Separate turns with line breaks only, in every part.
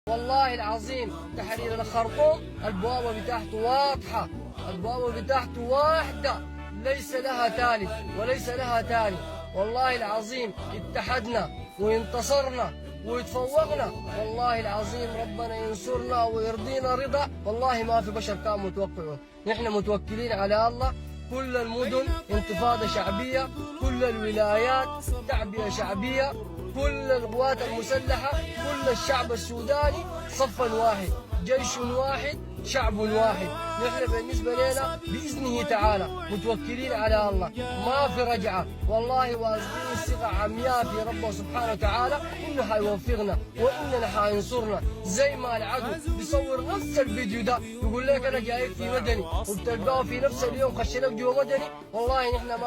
والله العظيم تحرير الخرطوم البوابة بتاعته واضحة، البوابة بتاعته واحدة ليس لها ثالث وليس لها ثاني. والله العظيم اتحدنا وانتصرنا ويتفوقنا، والله العظيم ربنا ينصرنا ويرضينا رضا والله ما في بشر كان متوقعه. نحن متوكلين على الله. كل المدن انتفاضة شعبية، كل الولايات تعبئة شعبية، كل القوات المسلحة، كل الشعب السوداني صفا واحد، جيش واحد، شعب واحد. نحن بالنسبة لنا بإذنه تعالى متوكلين على الله، ما في رجعة والله، واثقين الثقة عمياء في ربه سبحانه وتعالى إنه حيوفقنا وإننا حينصرنا. زي ما العدو بيصور نفس الفيديو ده يقول لك أنا جايك في مدني وبتلقاه في نفس اليوم خشلك جوا مدني، والله نحن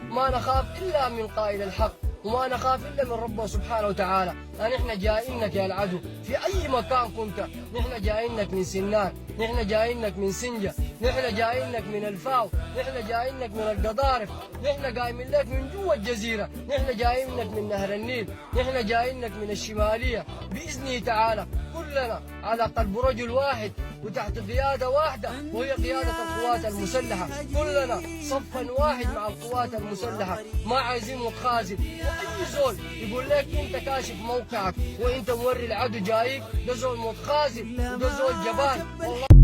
ما نخاف إلا من قائل الحق، وما نخاف إلا من ربه سبحانه وتعالى. نحن جايينك يا العدو في أي مكان كنت، نحن جايينك من سنان، نحن جايينك من سنجة، نحن جايينك من الفاو، نحن جايينك من القضارف، نحن قايمين لك من جوا الجزيرة، نحن جايينك من نهر النيل، نحن جايينك من الشمالية بإذنه تعالى. كلنا على قلب رجل واحد وتحت قيادة واحدة وهي قيادة القوات المسلحة، كلنا صفا واحد مع القوات المسلحة، ما عايزين متخاذل. وأي زول يقول لك أنت كاشف موقعك وأنت موري العدو جايك، ده زول متخاذل وده زول جبان والله.